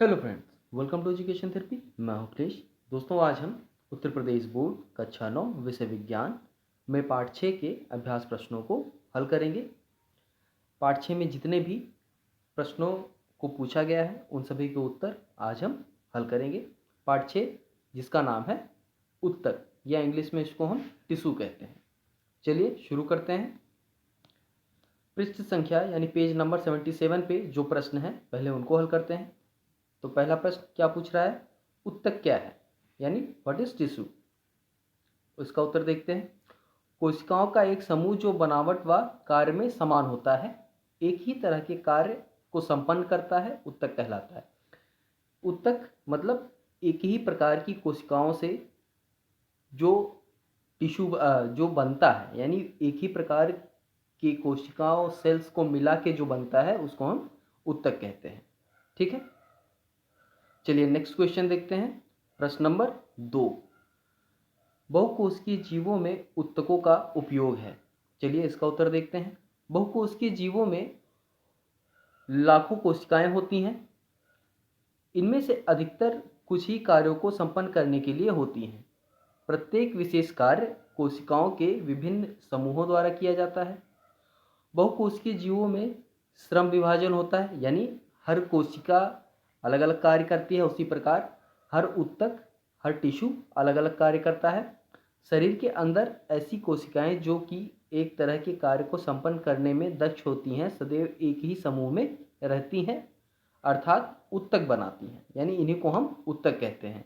Hello friends, welcome to education therapy. मैं हूं अखिलेश। दोस्तों, आज हम उत्तर प्रदेश बोर्ड कक्षा 9 विषय विज्ञान में पाठ 6 के अभ्यास प्रश्नों को हल करेंगे। पाठ 6 में जितने भी प्रश्नों को पूछा गया है उन सभी के उत्तर आज हम हल करेंगे। पाठ 6 जिसका नाम है उत्तर, या इंग्लिश में इसको हम टिश्यू कहते हैं। चलिए शुरू करते हैं। पृष्ठ संख्या यानी पेज नंबर 77 पे जो प्रश्न है पहले उनको हल करते हैं। तो पहला प्रश्न क्या पूछ रहा है? उत्तक क्या है, यानी व्हाट इज टिश्यू। उसका उत्तर देखते हैं। कोशिकाओं का एक समूह जो बनावट व कार्य में समान होता है, एक ही तरह के कार्य को संपन्न करता है, उत्तक कहलाता है। उत्तक मतलब एक ही प्रकार की कोशिकाओं से जो टिश्यू जो बनता है, यानी एक ही प्रकार की कोशिकाओं सेल्स को मिला के जो बनता है उसको हम उत्तक कहते हैं। ठीक है, चलिए नेक्स्ट क्वेश्चन देखते हैं। प्रश्न नंबर 2, बहुकोशिकीय जीवों में उत्तकों का उपयोग है। चलिए इसका उत्तर देखते हैं। बहुकोशिकीय जीवों में लाखों कोशिकाएं होती हैं। इनमें से अधिकतर कुछ ही कार्यों को संपन्न करने के लिए होती हैं। प्रत्येक विशेष कार्य कोशिकाओं के विभिन्न समूहों द्वारा किया जाता है। बहुकोशिकीय जीवों में श्रम विभाजन होता है, यानी हर कोशिका अलग अलग कार्य करती है। उसी प्रकार हर उत्तक, हर टिश्यू अलग अलग कार्य करता है। शरीर के अंदर ऐसी कोशिकाएं जो कि एक तरह के कार्य को संपन्न करने में दक्ष होती हैं, सदैव एक ही समूह में रहती हैं, अर्थात उत्तक बनाती हैं, यानी इन्हीं को हम उत्तक कहते हैं।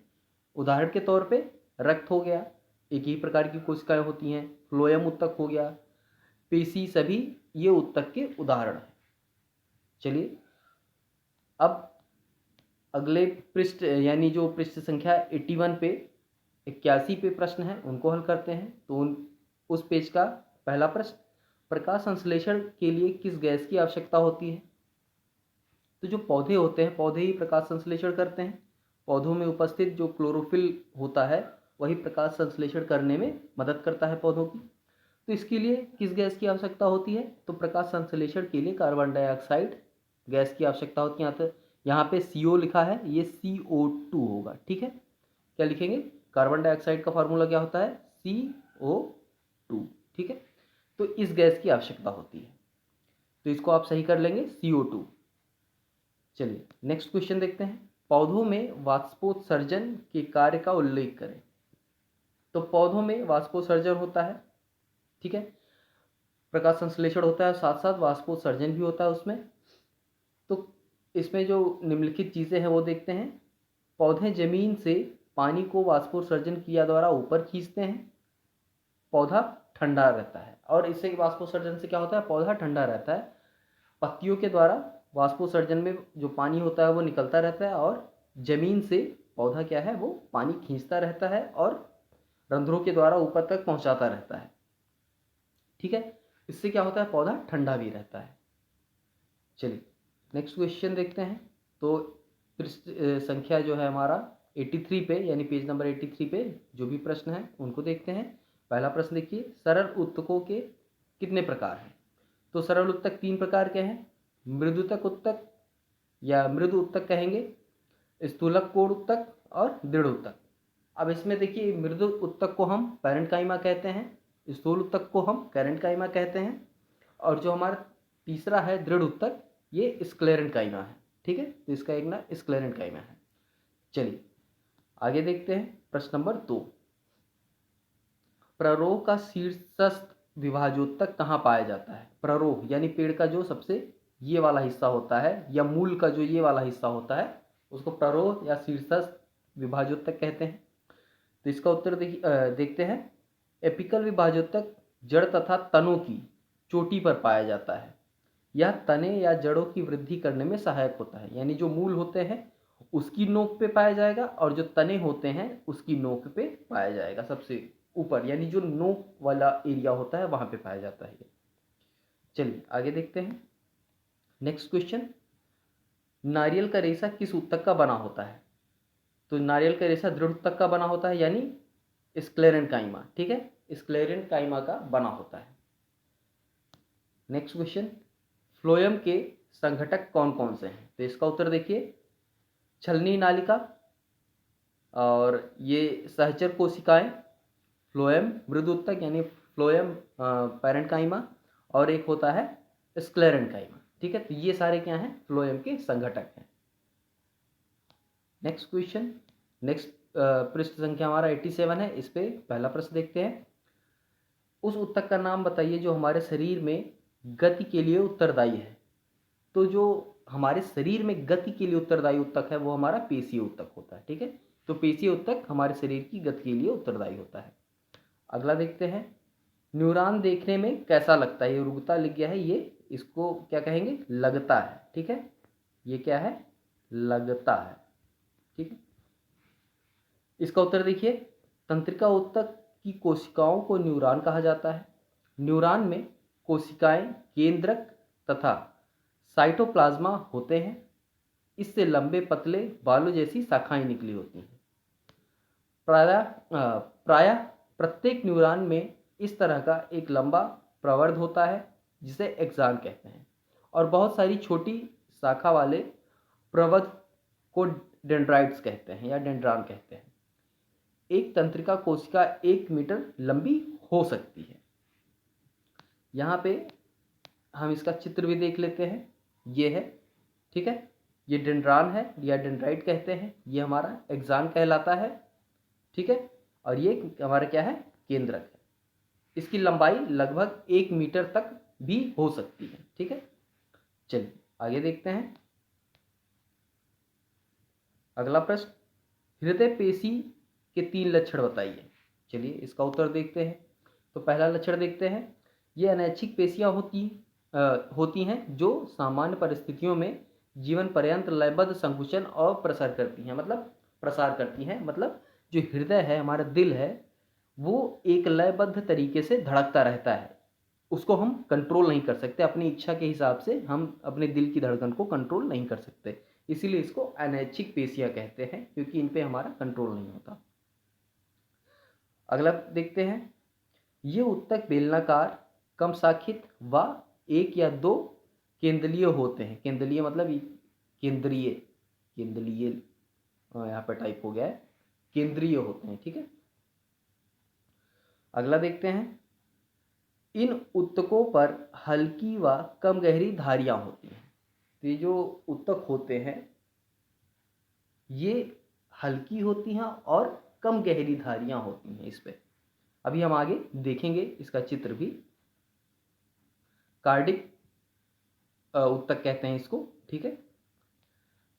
उदाहरण के तौर पे रक्त हो गया, एक ही प्रकार की कोशिकाएं होती हैं। फ्लोएम उत्तक हो गया, पेशी, सभी ये उत्तक के उदाहरण हैं। चलिए अब अगले पृष्ठ यानी जो पृष्ठ संख्या 81 पे 81 पे प्रश्न है उनको हल करते हैं। तो उस पेज का पहला प्रश्न, प्रकाश संश्लेषण के लिए किस गैस की आवश्यकता होती है? तो जो पौधे होते हैं, पौधे ही प्रकाश संश्लेषण करते हैं। पौधों में उपस्थित जो क्लोरोफिल होता है वही प्रकाश संश्लेषण करने में मदद करता है पौधों की। तो इसके लिए किस गैस की आवश्यकता होती है? तो प्रकाश संश्लेषण के लिए कार्बन डाइऑक्साइड गैस की आवश्यकता होती है। यहाँ पे CO लिखा है, ये CO2 होगा। ठीक है, क्या लिखेंगे? कार्बन डाइऑक्साइड का फार्मूला क्या होता है? CO2। ठीक है, तो इस गैस की आवश्यकता होती है, तो इसको आप सही कर लेंगे, CO2। चलिए नेक्स्ट क्वेश्चन देखते हैं। पौधों में वाष्पोत्सर्जन के कार्य का उल्लेख करें। तो पौधों में वाष्पोत्सर्जन होता है, ठीक है, प्रकाश संश्लेषण होता है, साथ साथ वाष्पोत्सर्जन भी होता है उसमें। तो इसमें जो निम्नलिखित चीज़ें हैं वो देखते हैं। पौधे जमीन से पानी को वाष्पोत्सर्जन क्रिया द्वारा ऊपर खींचते हैं, पौधा ठंडा रहता है। और इससे वाष्पोत्सर्जन से क्या होता है? पौधा ठंडा रहता है। पत्तियों के द्वारा वाष्पोत्सर्जन में जो पानी होता है वो निकलता रहता है, और जमीन से पौधा क्या है, वो पानी खींचता रहता है और रंध्रों के द्वारा ऊपर तक पहुंचाता रहता है। ठीक है, इससे क्या होता है? पौधा ठंडा भी रहता है। चलिए नेक्स्ट क्वेश्चन देखते हैं। तो पृष्ठ संख्या जो है हमारा 83 पे, यानी पेज नंबर 83 पे जो भी प्रश्न है उनको देखते हैं। पहला प्रश्न देखिए, सरल उत्तकों के कितने प्रकार हैं? तो सरल उत्तक 3 प्रकार के हैं। मृदुतक उत्तक या मृदु उत्तक कहेंगे, स्थूलक कोण उत्तक और दृढ़ उत्तक। अब इसमें देखिए, मृदु उत्तक को हम पैरेंकाइमा कहते हैं, स्थूल उत्तक को हम कैरेंकाइमा कहते हैं, और जो हमारा तीसरा है दृढ़ उत्तक, ये स्क्लेरेंकाइमा है। ठीक है, तो इसका एक ना स्क्लेरेंकाइमा है। चलिए आगे देखते हैं। प्रश्न नंबर 2, प्ररोह का शीर्षस्थ विभाजोत्तक कहाँ पाया जाता है? प्ररोह यानी पेड़ का जो सबसे ये वाला हिस्सा होता है, या मूल का जो ये वाला हिस्सा होता है, उसको प्ररोह या शीर्षस्थ विभाजोत्तक कहते हैं। तो इसका उत्तर देखते हैं। एपिकल विभाजोत्तक जड़ तथा तनों की चोटी पर पाया जाता है। यह तने या जड़ों की वृद्धि करने में सहायक होता है, यानी जो मूल होते हैं उसकी नोक पे पाया जाएगा, और जो तने होते हैं उसकी नोक पे पाया जाएगा, सबसे ऊपर, यानी जो नोक वाला एरिया होता है वहां पे पाया जाता है। चलिए आगे देखते हैं। नेक्स्ट क्वेश्चन, नारियल का रेशा किस उत्तक का बना होता है? तो नारियल का रेशा दृढ़ उत्तक का बना होता है, यानी स्क्लेरेंकाइमा। ठीक है, स्क्लेरेंकाइमा का बना होता है। नेक्स्ट क्वेश्चन, फ्लोएम के संघटक कौन कौन से हैं? तो इसका उत्तर देखिए, छलनी नालिका, और ये सहचर कोशिकाएं, फ्लोएम मृदु ऊतक यानी फ्लोएम पैरेन्काइमा, और एक होता है स्क्लेरेन्काइमा। ठीक है, तो ये सारे क्या हैं, फ्लोएम के संघटक हैं। नेक्स्ट क्वेश्चन, नेक्स्ट पृष्ठ संख्या हमारा 87 है। इस पे पहला प्रश्न देखते हैं। उस ऊतक का नाम बताइए जो हमारे शरीर में गति के लिए उत्तरदायी है। तो जो हमारे शरीर में गति के लिए उत्तरदायी ऊतक है वो हमारा पेशीय ऊतक होता है। ठीक है, तो पेशीय ऊतक हमारे शरीर की गति के लिए उत्तरदायी होता है। अगला देखते हैं, न्यूरॉन देखने में कैसा लगता है। ये रुकता लिख गया है, ये इसको क्या कहेंगे, लगता है। ठीक है, ये क्या है, लगता है। ठीक है, इसका उत्तर देखिए, तंत्रिका ऊतक की कोशिकाओं को न्यूरॉन कहा जाता है। न्यूरॉन में कोशिकाएं, केंद्रक तथा साइटोप्लाज्मा होते हैं। इससे लंबे पतले बालों जैसी शाखाएं निकली होती हैं। प्रायः प्रत्येक न्यूरॉन में इस तरह का एक लंबा प्रवर्ध होता है जिसे एक्सॉन कहते हैं, और बहुत सारी छोटी शाखा वाले प्रवर्ध को डेंड्राइट्स कहते हैं या डेंड्रॉन कहते हैं। एक तंत्रिका कोशिका 1 मीटर लंबी हो सकती है। यहाँ पे हम इसका चित्र भी देख लेते हैं, ये है। ठीक है, ये डेंड्रॉन है या डेंड्राइट कहते हैं, ये हमारा एक्सॉन कहलाता है। ठीक है, और ये हमारा क्या है, केंद्रक है। इसकी लंबाई लगभग 1 मीटर तक भी हो सकती है। ठीक है, चलिए आगे देखते हैं। अगला प्रश्न, हृदय पेशी के 3 लक्षण बताइए। चलिए इसका उत्तर देखते हैं। तो पहला लक्षण देखते हैं, ये अनैच्छिक पेशियां होती हैं जो सामान्य परिस्थितियों में जीवन पर्यंत लयबद्ध संकुचन और प्रसार करती हैं। मतलब जो हृदय है, हमारा दिल है, वो एक लयबद्ध तरीके से धड़कता रहता है। उसको हम कंट्रोल नहीं कर सकते, अपनी इच्छा के हिसाब से हम अपने दिल की धड़कन को कंट्रोल नहीं कर सकते। इसीलिए इसको अनैच्छिक पेशियां कहते हैं, क्योंकि इन पे हमारा कंट्रोल नहीं होता। अगला देखते हैं, ये ऊतक बेलनाकार, कम शाखित व 1 या 2 केंद्रीय होते हैं। केंद्रीय मतलब केंद्रीय यहाँ पर टाइप हो गया है, केंद्रीय होते हैं। ठीक है, अगला देखते हैं, इन ऊतकों पर हल्की व कम गहरी धारियां होती हैं। तो ये जो ऊतक होते हैं ये हल्की होती हैं और कम गहरी धारियां होती हैं इस पे। अभी हम आगे देखेंगे इसका चित्र भी। कार्डिक ऊतक कहते हैं इसको। ठीक है,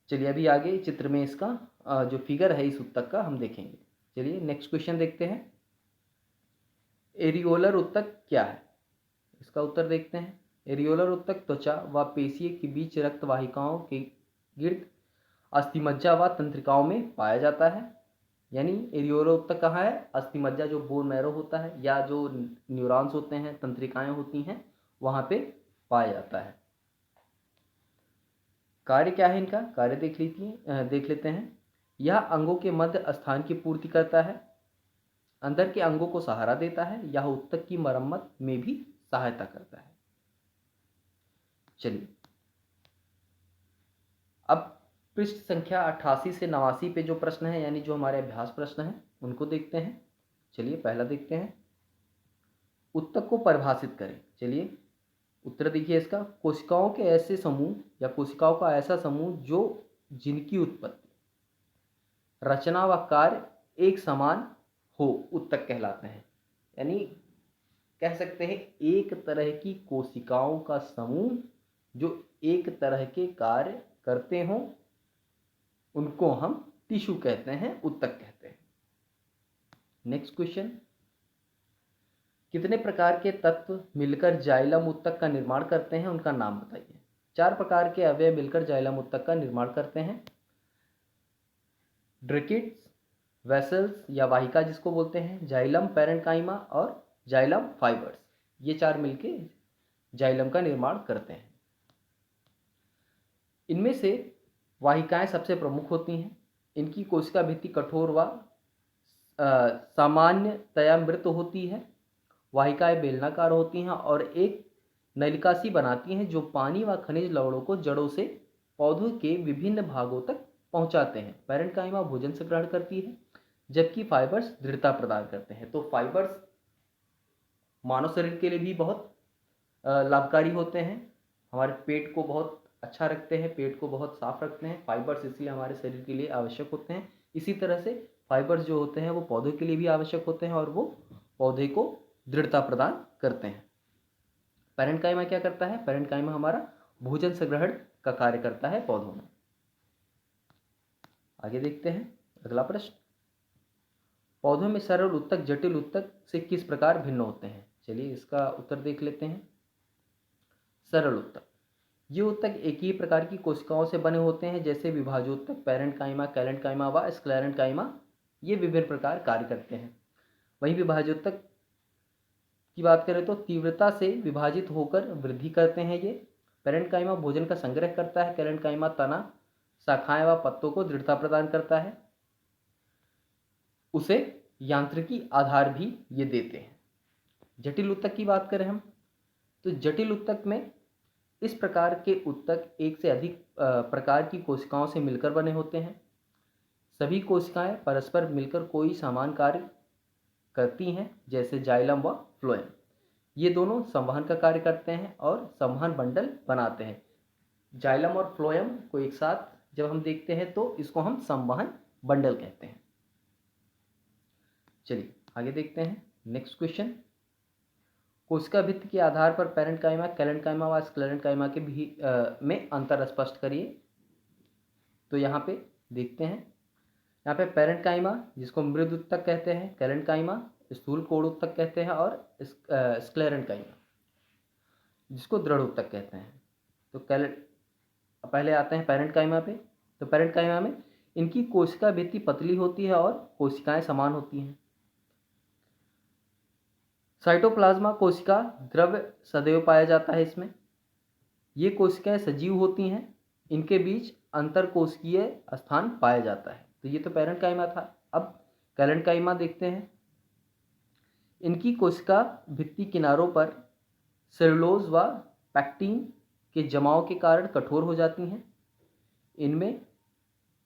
चलिए अभी आगे चित्र में इसका जो फिगर है इस ऊतक का हम देखेंगे। चलिए नेक्स्ट क्वेश्चन देखते हैं, एरियोलर ऊतक क्या है। इसका उत्तर देखते हैं। एरियोलर ऊतक त्वचा व पेशियों के बीच रक्त वाहिकाओं के गिर्द अस्थिमज्जा व तंत्रिकाओं में पाया जाता है। यानी एरियोलर ऊतक कहाँ है, अस्थिमज्जा जो बोन मैरो होता है या जो न्यूरॉन्स होते हैं, तंत्रिकाएं होती हैं, वहाँ पे पाया जाता है। कार्य क्या है इनका, कार्य देख लेते हैं। यह अंगों के मध्य स्थान की पूर्ति करता है, अंदर के अंगों को सहारा देता है, यह ऊतक की मरम्मत में भी सहायता करता है। चलिए अब पृष्ठ संख्या 88 से 89 पे जो प्रश्न है, यानी जो हमारे अभ्यास प्रश्न हैं, उनको देखते हैं। चलिए पहला देखते हैं, ऊतक को परिभाषित करें। चलिए उत्तर देखिए इसका, कोशिकाओं के ऐसे समूह या कोशिकाओं का ऐसा समूह जो जिनकी उत्पत्ति, रचना व कार्य एक समान हो, ऊतक कहलाते हैं। यानी कह सकते हैं एक तरह की कोशिकाओं का समूह जो एक तरह के कार्य करते हों, उनको हम टिश्यू कहते हैं, ऊतक कहते हैं। नेक्स्ट क्वेश्चन, कितने प्रकार के तत्व मिलकर जाइलम ऊतक का निर्माण करते हैं, उनका नाम बताइए। 4 प्रकार के अवयव मिलकर जाइलम ऊतक का निर्माण करते हैं। ड्रैकिड्स, वेसल्स या वाहिका जिसको बोलते हैं, जाइलम पैरेन्काइमा और जाइलम फाइबर्स, ये 4 मिलके जाइलम का निर्माण करते हैं। इनमें से वाहिकाएं सबसे प्रमुख होती हैं। इनकी कोशिका भित्ति कठोर व सामान्यतया मृत होती है। वाहिकाएं बेलनाकार होती हैं और एक नलिका सी बनाती हैं जो पानी व खनिज लवणों को जड़ों से पौधों के विभिन्न भागों तक पहुंचाते हैं। पैरेन्काइमा भोजन से ग्रहण करती है, जबकि फाइबर्स दृढ़ता प्रदान करते हैं। तो फाइबर्स मानव शरीर के लिए भी बहुत लाभकारी होते हैं, हमारे पेट को बहुत अच्छा रखते हैं, पेट को बहुत साफ रखते हैं। फाइबर्स इसलिए हमारे शरीर के लिए आवश्यक होते हैं। इसी तरह से फाइबर्स जो होते हैं वो पौधों के लिए भी आवश्यक होते हैं और वो पौधे को दृढ़ता प्रदान करते हैं। पैरेन्काइमा क्या करता है? पैरेन्काइमा हमारा भोजन संग्रहण का कार्य करता है पौधों में। आगे देखते हैं अगला प्रश्न, पौधों में सरल उत्तक जटिल उत्तक से किस प्रकार भिन्न होते हैं? चलिए इसका उत्तर देख लेते हैं। सरल उत्तक, ये उत्तक एक ही प्रकार की कोशिकाओं से बने होते हैं, जैसे विभाजोत्तक, पैरेन्काइमा, कैलेन्काइमा व स्क्लेरेन्काइमा। ये विभिन्न प्रकार कार्य करते हैं। वहीं विभाजोत्तक की बात करें तो तीव्रता से विभाजित होकर वृद्धि करते हैं ये। पैरेन्काइमा भोजन का संग्रह करता है, कैलेन्काइमा तना, शाखाएं व पत्तों को दृढ़ता प्रदान करता है, उसे यांत्रिकी आधार भी ये देते हैं। जटिल उत्तक की बात करें हम तो जटिल उत्तक में इस प्रकार के उत्तक एक से अधिक प्रकार की कोशिकाओं से मिलकर बने होते हैं। सभी कोशिकाएं परस्पर मिलकर कोई समान कार्य करती हैं, जैसे जाइलम व फ्लोएम। ये दोनों संवहन का कार्य करते हैं और संवहन बंडल बनाते हैं। जाइलम और फ्लोएम को एक साथ जब हम देखते हैं तो इसको हम संवहन बंडल कहते हैं। चलिए आगे देखते हैं नेक्स्ट क्वेश्चन, कोशिका भित्ति के आधार पर पैरेन्काइमा, कैलेन्काइमा व स्क्लेरेन्काइमा के भी में अंतर स्पष्ट करिए। तो यहाँ पे देखते हैं, यहाँ पे पैरेन्काइमा जिसको मृद उत्तक कहते हैं, कैलेन्काइमा स्थूल कोण उत्तक कहते हैं और स्क्लेरेन्काइमा जिसको दृढ़ उत्तक कहते हैं। तो पहले आते हैं पैरेन्काइमा पे। तो पैरेन्काइमा में इनकी कोशिका भित्ति पतली होती है और कोशिकाएं समान होती हैं। साइटोप्लाज्मा कोशिका द्रव्य सदैव पाया जाता है इसमें। ये कोशिकाएं सजीव होती हैं, इनके बीच अंतरकोशिकीय स्थान पाया जाता है। तो ये तो पैरेन्काइमा था। अब कैलेन्काइमा देखते हैं। इनकी कोशिका भित्ति किनारों पर सेलुलोज व पैक्टिन के जमाव के कारण कठोर हो जाती हैं। इनमें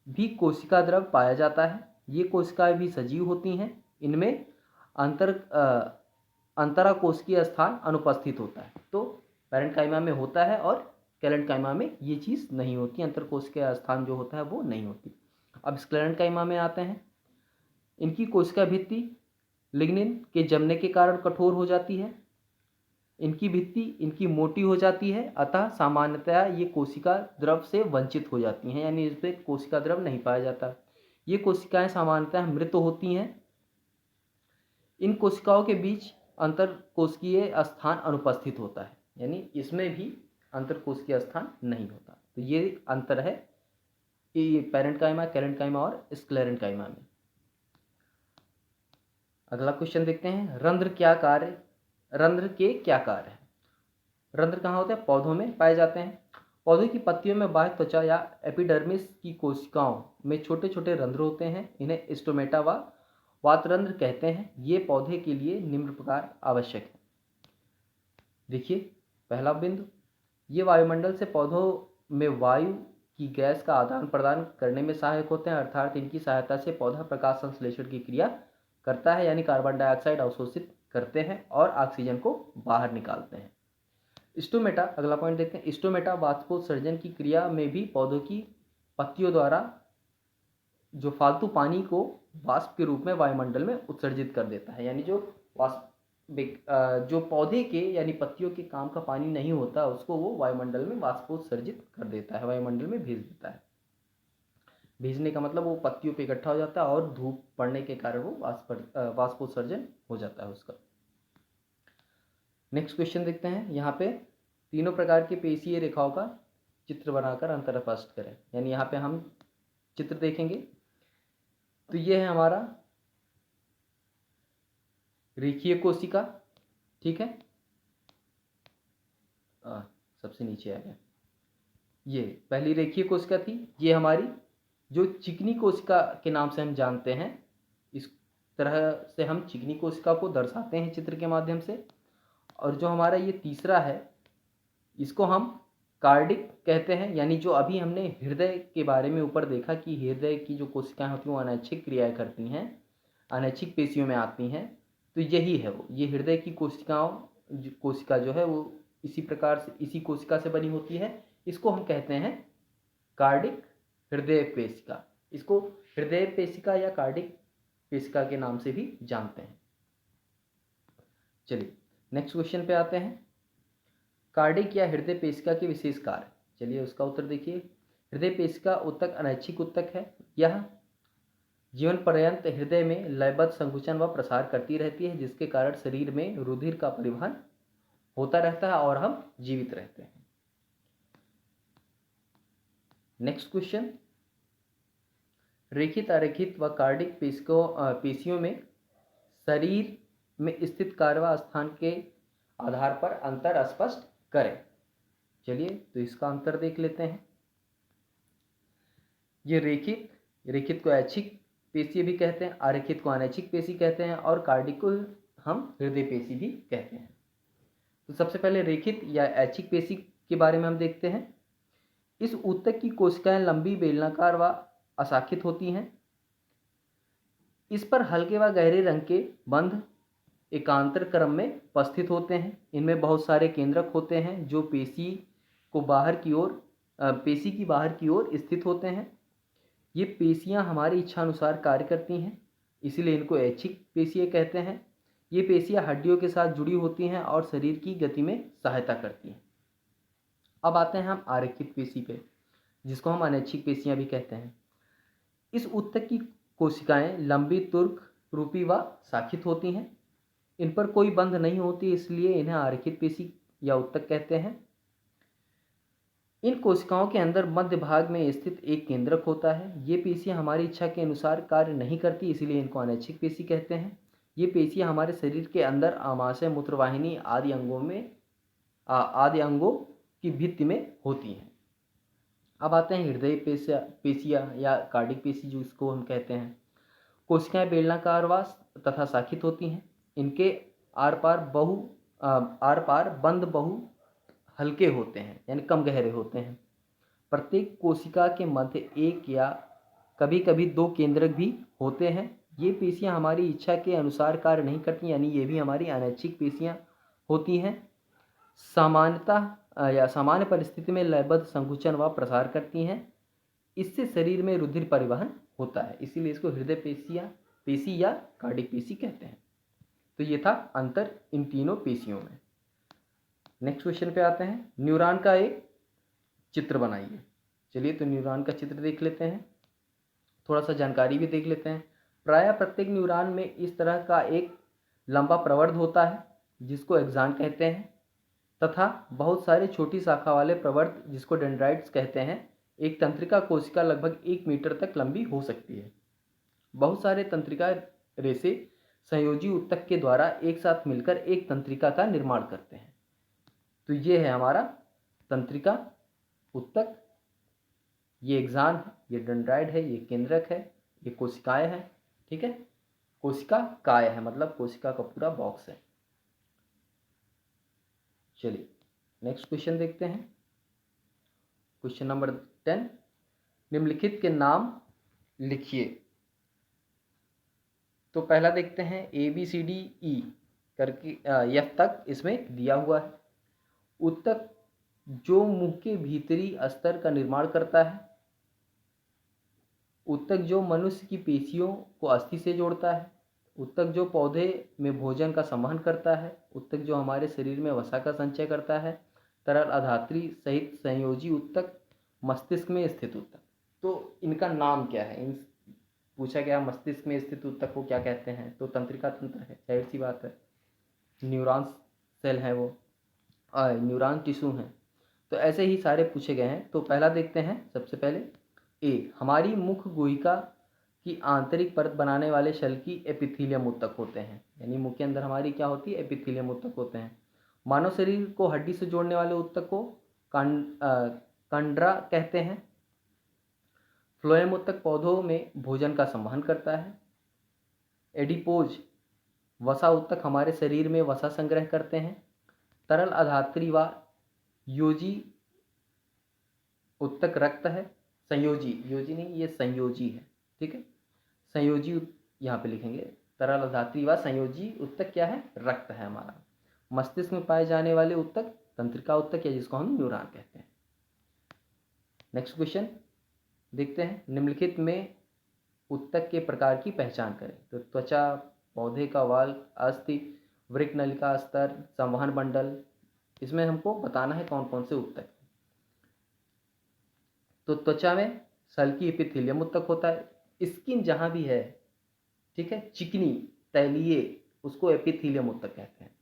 भी कोशिका द्रव पाया जाता है। ये कोशिकाएं भी सजीव होती हैं, इनमें अंतराकोशिकीय स्थान अनुपस्थित होता है। तो पैरेन्काइमा में होता है और कैलेन्काइमा में ये चीज़ नहीं होती, अंतरकोशिकीय स्थान जो होता है वो नहीं होती। अब स्क्लेरेन्काइमा में आते हैं। इनकी कोशिका भित्ति लिग्निन के जमने के कारण कठोर हो जाती है। इनकी भित्ति इनकी मोटी हो जाती है, अतः सामान्यतया ये कोशिका द्रव से वंचित हो जाती हैं, यानी इसमें कोशिका द्रव नहीं पाया जाता। ये कोशिकाएं सामान्यतः मृत होती हैं। इन कोशिकाओं के बीच अंतरकोशिकीय स्थान अनुपस्थित होता है, यानी इसमें भी अंतरकोशिकीय स्थान नहीं होता। तो ये अंतर है पैरेन्काइमा, कैलेन्काइमा और स्क्लेरेन्काइमा में। अगला क्वेश्चन देखते हैं, रंध्र के क्या कार्य है? रंध्र कहाँ होते हैं? पौधों में पाए जाते हैं। पौधों की पत्तियों में बाह्य त्वचा या एपिडर्मिस की कोशिकाओं में छोटे छोटे रंध्र होते हैं, इन्हें स्टोमेटा व वातरंध्र कहते हैं। ये पौधे के लिए निम्न प्रकार आवश्यक है। देखिए पहला बिंदु, ये वायुमंडल से पौधों में वायु की गैस का आदान प्रदान करने में सहायक होते हैं, अर्थात इनकी सहायता से पौधा प्रकाश संश्लेषण की क्रिया करता है, यानी कार्बन डाइऑक्साइड अवशोषित करते हैं और ऑक्सीजन को बाहर निकालते हैं। स्टोमेटा, अगला पॉइंट देखते हैं, स्टोमेटा वाष्पोत्सर्जन की क्रिया में भी पौधों की पत्तियों द्वारा जो फालतू पानी को वाष्प के रूप में वायुमंडल में उत्सर्जित कर देता है, यानी जो पौधे के यानी पत्तियों के काम का पानी नहीं होता उसको वो वायुमंडल में वाष्पोत्सर्जित कर देता है, वायुमंडल में भेज देता है। भेजने का मतलब वो पत्तियों पे इकट्ठा हो जाता है और धूप पड़ने के कारण वो वाष्पोत्सर्जन हो जाता है उसका। नेक्स्ट क्वेश्चन देखते हैं, यहाँ पे तीनों प्रकार के पेशीय रेखाओं का चित्र बनाकर अंतर स्पष्ट करें। यानी यहाँ पे हम चित्र देखेंगे तो ये है हमारा रेखीय कोशिका, ठीक है, सबसे नीचे आ गया। ये पहली रेखीय कोशिका थी, ये हमारी जो चिकनी कोशिका के नाम से हम जानते हैं। इस तरह से हम चिकनी कोशिका को दर्शाते हैं चित्र के माध्यम से। और जो हमारा ये तीसरा है इसको हम कार्डिक कहते हैं, यानी जो अभी हमने हृदय के बारे में ऊपर देखा कि हृदय की जो कोशिकाएं होती हैं वो अनैच्छिक क्रियाएं करती हैं, अनैच्छिक पेशियों में आती हैं, तो यही है वो, ये हृदय की कोशिका जो है वो इसी प्रकार से, इसी कोशिका से बनी होती है। इसको हम कहते हैं कार्डिक हृदय पेशिका। इसको हृदय पेशिका या कार्डिक पेशिका के नाम से भी जानते हैं। चलिए नेक्स्ट क्वेश्चन पे आते हैं। कार्डिक या हृदय पेशिका के विशेष कार्य, चलिए उसका उत्तर देखिए। हृदय पेशिका ऊतक अनैच्छिक ऊतक है। यह जीवन पर्यंत हृदय में लयबद्ध संकुचन व प्रसार करती रहती है, जिसके कारण शरीर में रुधिर का परिवहन होता रहता है और हम जीवित रहते हैं। नेक्स्ट क्वेश्चन, रेखित अरेखित व कार्डिक पेशियों में शरीर में स्थित कार्यवा स्थान के आधार पर अंतर स्पष्ट करें। चलिए तो इसका अंतर देख लेते हैं। ये रेखित को ऐच्छिक पेशी भी कहते हैं, अरेखित को अनैच्छिक पेशी कहते हैं और कार्डिक को हम हृदय पेशी भी कहते हैं। तो सबसे पहले रेखित या ऐच्छिक पेशी के बारे में हम देखते हैं। इस ऊतक की कोशिकाएं लंबी, बेलनाकार व अशाखित होती हैं। इस पर हल्के व गहरे रंग के बंध एकांतर क्रम में उपस्थित होते हैं। इनमें बहुत सारे केंद्रक होते हैं जो पेशी की बाहर की ओर स्थित होते हैं। ये पेशियां हमारी इच्छा अनुसार कार्य करती हैं, इसलिए इनको ऐच्छिक पेशियां कहते हैं। ये पेशियां हड्डियों के साथ जुड़ी होती हैं और शरीर की गति में सहायता करती हैं। अब आते हैं हम आरेखित पेशी पे, जिसको हम अनैच्छिक पेशियां भी कहते हैं। इस ऊतक की कोशिकाएं लंबी, तुर्क रूपी व शाखित होती हैं। इन पर कोई बंध नहीं होती, इसलिए इन्हें आरेखित पेशी या ऊतक कहते हैं। इन कोशिकाओं के अंदर मध्य भाग में स्थित एक केंद्रक होता है। ये पेशियां हमारी इच्छा के अनुसार कार्य नहीं करती, इसलिए इनको अनैच्छिक पेशी कहते हैं। ये पेशियां हमारे शरीर के अंदर आमाशय, मूत्रवाहिनी आदि अंगों की भित्ति में होती हैं। अब आते हैं हृदय पेशियां या कार्डिक पेशी, जो इसको हम कहते हैं। कोशिकाएं बेलनाकार व तथा शाखित होती हैं। इनके आर पार बंध बहु हल्के होते हैं, यानी कम गहरे होते हैं। प्रत्येक कोशिका के मध्य एक या कभी कभी दो केंद्रक भी होते हैं। ये पेशियां हमारी इच्छा के अनुसार कार्य नहीं करती, यानी ये भी हमारी अनैच्छिक पेशियां होती हैं। सामान्य परिस्थिति में लयबद्ध संकुचन व प्रसार करती हैं। इससे शरीर में रुधिर परिवहन होता है, इसीलिए इसको हृदय पेशी या कार्डिक पेशी कहते हैं। तो ये था अंतर इन तीनों पेशियों में। नेक्स्ट क्वेश्चन पे आते हैं। न्यूरॉन का एक चित्र बनाइए। चलिए तो न्यूरॉन का चित्र देख लेते हैं, थोड़ा सा जानकारी भी देख लेते हैं। प्रायः प्रत्येक न्यूरॉन में इस तरह का एक लंबा प्रवर्ध होता है, जिसको एक्सॉन कहते हैं, तथा बहुत सारे छोटी शाखा वाले प्रवर्ध, जिसको डेंड्राइट्स कहते हैं। एक तंत्रिका कोशिका लगभग 1 मीटर तक लंबी हो सकती है। बहुत सारे तंत्रिका रेशे संयोजी ऊतक के द्वारा एक साथ मिलकर एक तंत्रिका का निर्माण करते हैं। तो ये है हमारा तंत्रिका ऊतक, ये एक्सॉन है, ये डेंड्राइट है, ये केंद्रक है, ये कोशिकाएं हैं। ठीक है, कोशिका काय है, मतलब कोशिका का पूरा बॉक्स है। चलिए नेक्स्ट क्वेश्चन देखते हैं। क्वेश्चन नंबर 10, निम्नलिखित के नाम लिखिए। तो पहला देखते हैं, ABCDE करके F तक इसमें दिया हुआ है। ऊतक जो मुंह के भीतरी अस्तर का निर्माण करता है। ऊतक जो मनुष्य की पेशियों को अस्थि से जोड़ता है। ऊतक जो पौधे में भोजन का संवहन करता है। ऊतक जो हमारे शरीर में वसा का संचय करता है। तरल अधात्री सहित संयोजी ऊतक। मस्तिष्क में स्थित ऊतक। तो इनका नाम क्या है? पूछा गया मस्तिष्क में स्थित ऊतक को क्या कहते हैं, तो तंत्रिका तंत्र है, जाहिर सी बात है। न्यूरॉन्स सेल है वो, न्यूरॉन टिश्यू हैं। तो ऐसे ही सारे पूछे गए हैं। तो पहला देखते हैं, सबसे पहले ए, हमारी मुख गुहिका की आंतरिक परत बनाने वाले शल की एपिथीलियम ऊतक होते हैं। यानी मुख के अंदर हमारी क्या होती है? एपिथीलियम ऊतक होते हैं। मानव शरीर को हड्डी से जोड़ने वाले ऊतक को कंडरा कहते हैं। फ्लोएम ऊतक पौधों में भोजन का संवहन करता है। एडिपोज वसा ऊतक हमारे शरीर में वसा संग्रह करते हैं। तरल अधात्री व योजी उत्तक रक्त है। संयोजी, योजी नहीं, ये संयोजी है, ठीक है। संयोजी यहाँ पे लिखेंगे, तरल धात्री व संयोजी उत्तक क्या है, रक्त है हमारा। मस्तिष्क में पाए जाने वाले उत्तक तंत्रिका उत्तक या जिसको हम न्यूरॉन कहते हैं। नेक्स्ट क्वेश्चन देखते हैं, निम्नलिखित में उत्तक के प्रकार की पहचान करें। तो त्वचा, पौधे का वाल, अस्थि, वृक्क नलिका स्तर, संवहन मंडल, इसमें हमको बताना है कौन कौन से उत्तक। तो त्वचा में सल्की एपिथेलियम उत्तक होता है, स्किन जहाँ भी है, ठीक है, चिकनी तैलीय, उसको एपिथेलियम उत्तक कहते हैं।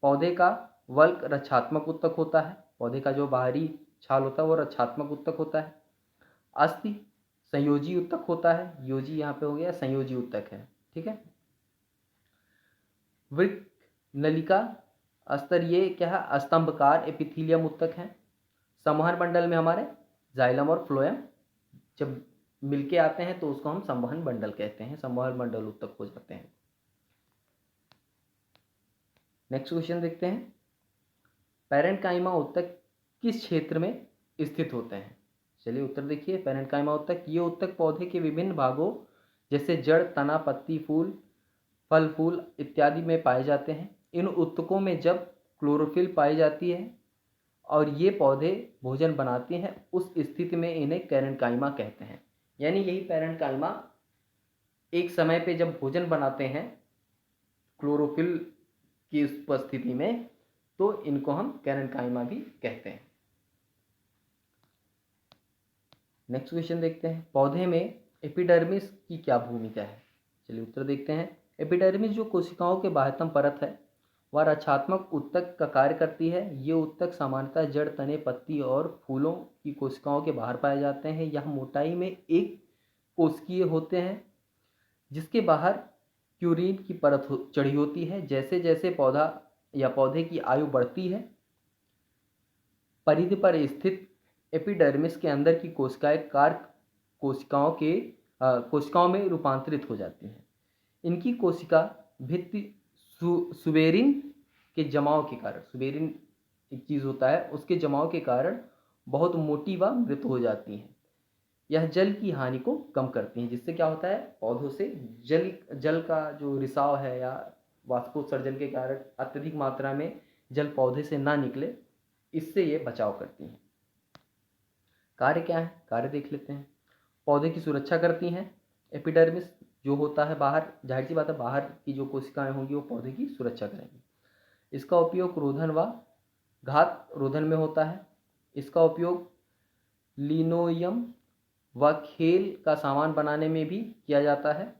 पौधे का वल्क रक्षात्मक उत्तक होता है, पौधे का जो बाहरी छाल होता है वो रक्षात्मक उत्तक होता है। अस्थि संयोजी उत्तक होता है, योजी यहाँ पे हो गया, संयोजी उत्तक है, ठीक है। वृक्क नलिका स्तर ये क्या है, स्तंभकार एपिथेलियम उत्तक है। संवहन मंडल में हमारे जाइलम और फ्लोएम जब मिलके आते हैं तो उसको हम संवहन मंडल कहते हैं, संवहन मंडल उत्तक हो जाते हैं। नेक्स्ट क्वेश्चन देखते हैं, पैरेन्काइमा उत्तक किस क्षेत्र में स्थित होते हैं। चलिए उत्तर देखिए, पैरेन्काइमा उत्तक ये उत्तक पौधे के विभिन्न भागों जैसे जड़, तना, पत्ती, फूल, फल फूल इत्यादि में पाए जाते हैं। इन उत्तकों में जब क्लोरोफिल पाई जाती है और ये पौधे भोजन बनाते हैं, उस स्थिति में इन्हें पैरेन्काइमा कहते हैं। यानी यही पैरेन्काइमा एक समय पे जब भोजन बनाते हैं क्लोरोफिल की उपस्थिति में, तो इनको हम पैरेन्काइमा भी कहते हैं। नेक्स्ट क्वेश्चन देखते हैं, पौधे में एपिडर्मिस की क्या भूमिका है। चलिए उत्तर देखते हैं, एपिडर्मिस जो कोशिकाओं के बाह्यतम परत है वह रक्षात्मक उत्तक का कार्य करती है। ये उत्तक सामान्यतः जड़, तने, पत्ती और फूलों की कोशिकाओं के बाहर पाए जाते हैं। यह मोटाई में एक कोशिकीय होते हैं, जिसके बाहर क्यूरीन की परत चढ़ी होती है। जैसे जैसे पौधा या पौधे की आयु बढ़ती है, परिधि पर स्थित एपिडर्मिस के अंदर की कोशिकाएं कार्क कोशिकाओं में रूपांतरित हो जाती हैं। इनकी कोशिका भित्ति सुबेरिन के जमाव के कारण, सुबेरिन एक चीज़ होता है, उसके जमाव के कारण बहुत मोटी व मृत हो जाती हैं। यह जल की हानि को कम करती हैं, जिससे क्या होता है, पौधों से जल का जो रिसाव है या वाष्पोत्सर्जन के कारण अत्यधिक मात्रा में जल पौधे से ना निकले, इससे ये बचाव करती हैं। कार्य क्या है, कार्य देख लेते हैं। पौधे की सुरक्षा करती हैं। एपिडर्मिस जो होता है बाहर, जाहिर सी बात है बाहर की जो कोशिकाएं होंगी वो पौधे की सुरक्षा करेंगी। इसका उपयोग रोधन व घात रोधन में होता है। इसका उपयोग लिनोइयम व खेल का सामान बनाने में भी किया जाता है।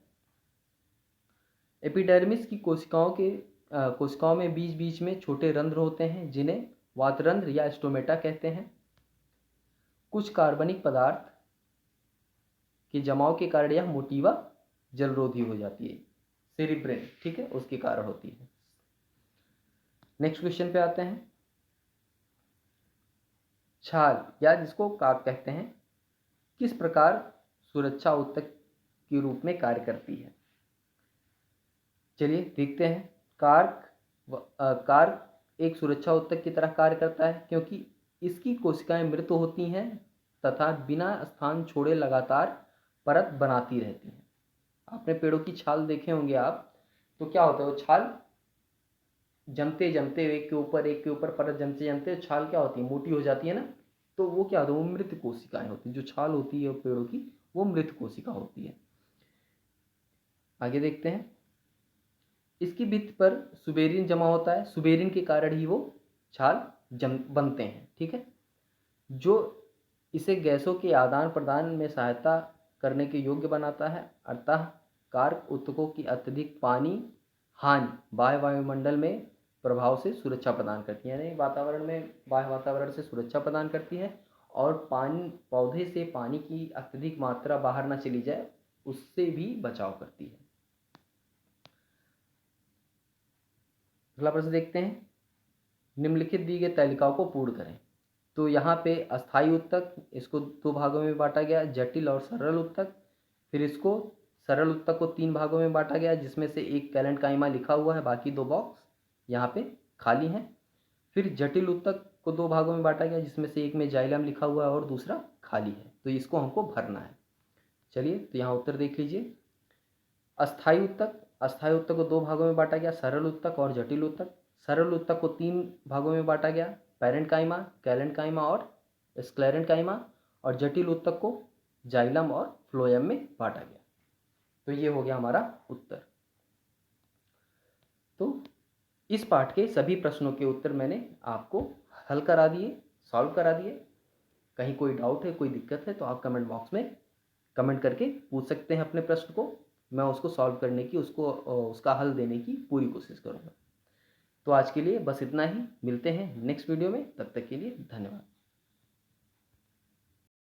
एपिडर्मिस की कोशिकाओं में बीच बीच में छोटे रंध्र होते हैं, जिन्हें वातरंध्र या स्टोमेटा कहते हैं। कुछ कार्बनिक पदार्थ के जमाव के कारण यह मोटी व जलरोधी हो जाती है, सेरिब्रेन, ठीक है, उसके कारण होती है। नेक्स्ट क्वेश्चन पे आते हैं, छाल या जिसको काक कहते हैं किस प्रकार सुरक्षा उत्तक के रूप में कार्य करती है। चलिए देखते हैं, कार्क एक सुरक्षा उत्तक की तरह कार्य करता है, क्योंकि इसकी कोशिकाएं मृत होती हैं तथा बिना स्थान छोड़े लगातार परत बनाती रहती हैं। आपने पेड़ों की छाल देखे होंगे आप, तो क्या होता है, वो छाल जमते जमते एक के ऊपर परत जमते जमते छाल क्या होती है, मोटी हो जाती है ना, तो वो क्या होता है, वो मृत कोशिकाएं होती हैं। जो छाल होती है पेड़ों की वो मृत कोशिका होती है। आगे देखते हैं, इसकी भित्ति पर सुबेरिन जमा होता है, सुबेरिन के कारण ही वो छाल बनते हैं, ठीक है, जो इसे गैसों के आदान प्रदान में सहायता करने के योग्य बनाता है। अतः कार्क उत्तकों की अत्यधिक पानी हानि बाह्य वायुमंडल में प्रभाव से सुरक्षा प्रदान करती है, यानी वातावरण में बाह्य वातावरण से सुरक्षा प्रदान करती है, और पानी पौधे से पानी की अत्यधिक मात्रा बाहर ना चली जाए उससे भी बचाव करती है। अगला प्रश्न देखते हैं, निम्नलिखित दी गई तालिकाओं को पूर्ण करें। तो यहाँ पे अस्थायी उत्तक, इसको दो भागों में बांटा गया, जटिल और सरल उत्तक। फिर इसको सरल उत्तक को तीन भागों में बांटा गया, जिसमें से एक पैरेन्काइमा लिखा हुआ है, बाकी दो बॉक्स यहाँ पे खाली हैं। फिर जटिल उत्तक को दो भागों में बांटा गया, जिसमें से एक में जाइलम लिखा हुआ है और दूसरा खाली है, तो इसको हमको भरना है। चलिए तो यहाँ उत्तर देख लीजिए। अस्थायी उत्तक को दो भागों में बांटा गया, सरल उत्तक और जटिल उत्तक। सरल उत्तक को तीन भागों में बांटा गया, पैरेंकाइमा, कैलेंकाइमा और स्क्लेरेंकाइमा। और जटिल उत्तक को जाइलम और फ्लोएम में बांटा गया। तो ये हो गया हमारा उत्तर। तो इस पाठ के सभी प्रश्नों के उत्तर मैंने आपको हल करा दिए, सॉल्व करा दिए। कहीं कोई डाउट है, कोई दिक्कत है तो आप कमेंट बॉक्स में कमेंट करके पूछ सकते हैं अपने प्रश्न को। मैं उसको सॉल्व करने की, उसका हल देने की पूरी कोशिश करूँगा। तो आज के लिए बस इतना ही। मिलते हैं नेक्स्ट वीडियो में, तब तक के लिए धन्यवाद।